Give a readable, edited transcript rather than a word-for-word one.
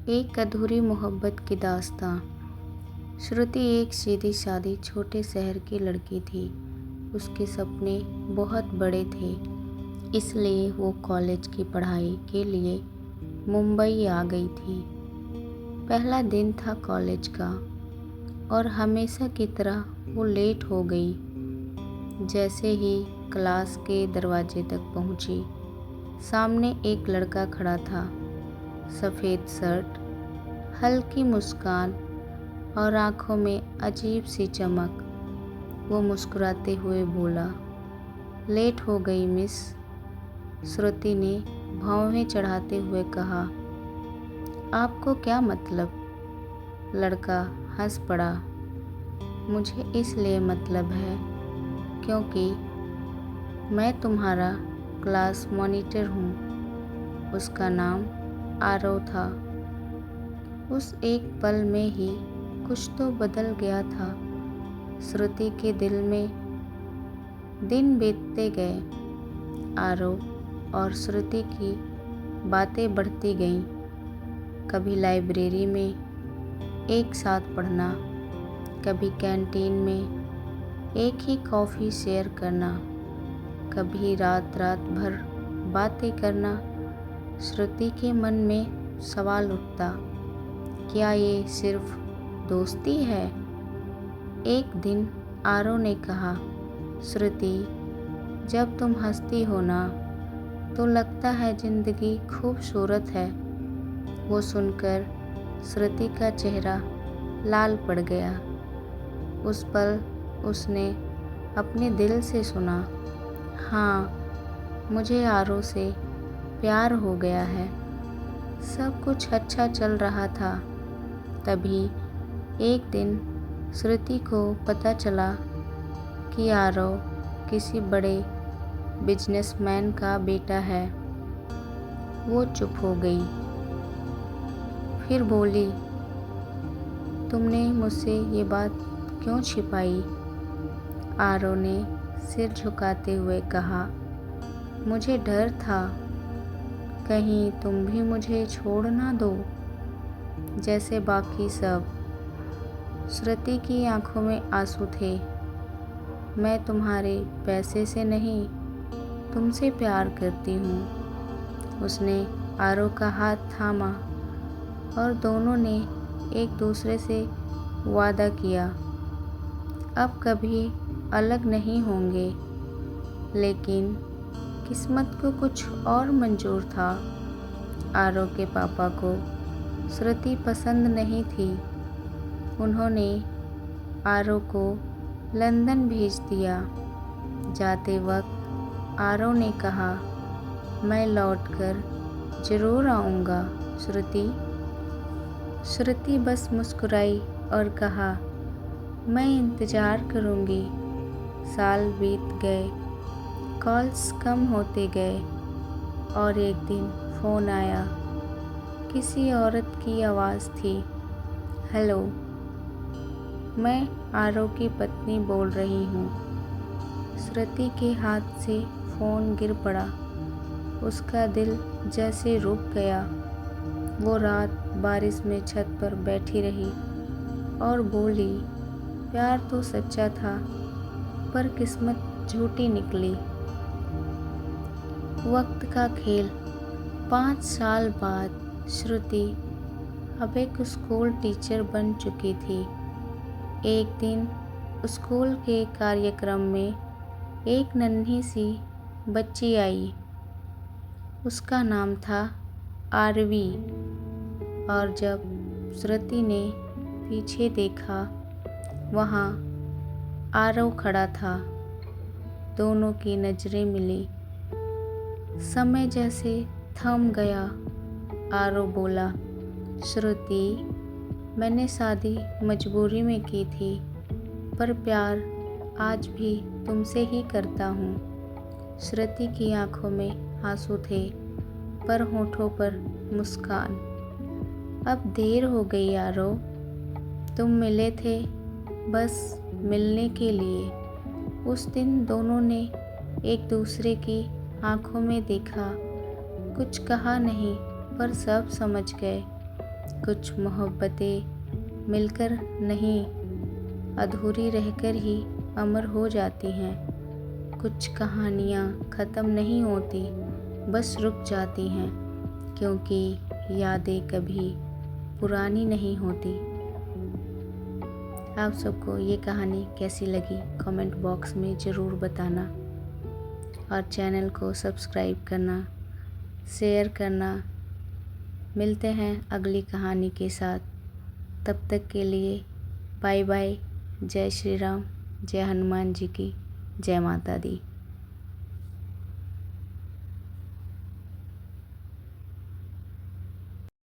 एक अधूरी मोहब्बत की दास्तां। श्रुति एक सीधी सादी छोटे शहर की लड़की थी। उसके सपने बहुत बड़े थे, इसलिए वो कॉलेज की पढ़ाई के लिए मुंबई आ गई थी। पहला दिन था कॉलेज का और हमेशा की तरह वो लेट हो गई। जैसे ही क्लास के दरवाजे तक पहुंची, सामने एक लड़का खड़ा था। सफ़ेद शर्ट, हल्की मुस्कान और आँखों में अजीब सी चमक। वो मुस्कुराते हुए बोला, लेट हो गई मिस। श्रुति ने भौहें चढ़ाते हुए कहा, आपको क्या मतलब? लड़का हंस पड़ा, मुझे इसलिए मतलब है क्योंकि मैं तुम्हारा क्लास मॉनिटर हूँ। उसका नाम आरव था। उस एक पल में ही कुछ तो बदल गया था श्रुति के दिल में। दिन बीतते गए, आरव और श्रुति की बातें बढ़ती गईं। कभी लाइब्रेरी में एक साथ पढ़ना, कभी कैंटीन में एक ही कॉफ़ी शेयर करना, कभी रात रात भर बातें करना। श्रुति के मन में सवाल उठता, क्या ये सिर्फ दोस्ती है? एक दिन आरव ने कहा, श्रुति, जब तुम हंसती हो ना तो लगता है ज़िंदगी खूबसूरत है। वो सुनकर श्रुति का चेहरा लाल पड़ गया। उस पल उसने अपने दिल से सुना, हाँ, मुझे आरव से प्यार हो गया है। सब कुछ अच्छा चल रहा था। तभी एक दिन श्रुति को पता चला कि आरव किसी बड़े बिजनेसमैन का बेटा है। वो चुप हो गई, फिर बोली, तुमने मुझसे ये बात क्यों छिपाई? आरव ने सिर झुकाते हुए कहा, मुझे डर था कहीं तुम भी मुझे छोड़ ना दो जैसे बाकी सब। श्रुति की आंखों में आंसू थे। मैं तुम्हारे पैसे से नहीं, तुमसे प्यार करती हूँ। उसने आरव का हाथ थामा और दोनों ने एक दूसरे से वादा किया, अब कभी अलग नहीं होंगे। लेकिन किस्मत को कुछ और मंजूर था। आरव के पापा को श्रुति पसंद नहीं थी। उन्होंने आरव को लंदन भेज दिया। जाते वक्त आरव ने कहा, मैं लौटकर ज़रूर आऊँगा श्रुति। श्रुति बस मुस्कुराई और कहा, मैं इंतज़ार करूँगी। साल बीत गए, कॉल्स कम होते गए और एक दिन फ़ोन आया। किसी औरत की आवाज़ थी, हेलो, मैं आरव की पत्नी बोल रही हूँ। श्रुति के हाथ से फ़ोन गिर पड़ा। उसका दिल जैसे रुक गया। वो रात बारिश में छत पर बैठी रही और बोली, प्यार तो सच्चा था पर किस्मत झूठी निकली। वक्त का खेल। 5 साल बाद श्रुति अब एक स्कूल टीचर बन चुकी थी। एक दिन स्कूल के कार्यक्रम में एक नन्ही सी बच्ची आई। उसका नाम था आरवी। और जब श्रुति ने पीछे देखा, वहाँ आरव खड़ा था। दोनों की नज़रें मिली। समय जैसे थम गया। आरव बोला, श्रुति, मैंने शादी मजबूरी में की थी, पर प्यार आज भी तुमसे ही करता हूँ। श्रुति की आंखों में आंसू थे, पर होठों पर मुस्कान। अब देर हो गई आरव, तुम मिले थे बस मिलने के लिए। उस दिन दोनों ने एक दूसरे की आंखों में देखा। कुछ कहा नहीं, पर सब समझ गए। कुछ मोहब्बतें मिलकर नहीं, अधूरी रहकर ही अमर हो जाती हैं। कुछ कहानियाँ ख़त्म नहीं होती, बस रुक जाती हैं, क्योंकि यादें कभी पुरानी नहीं होती। आप सबको ये कहानी कैसी लगी कमेंट बॉक्स में ज़रूर बताना, और चैनल को सब्सक्राइब करना, शेयर करना। मिलते हैं अगली कहानी के साथ। तब तक के लिए बाय बाय। जय श्री राम, जय हनुमान जी की, जय माता दी।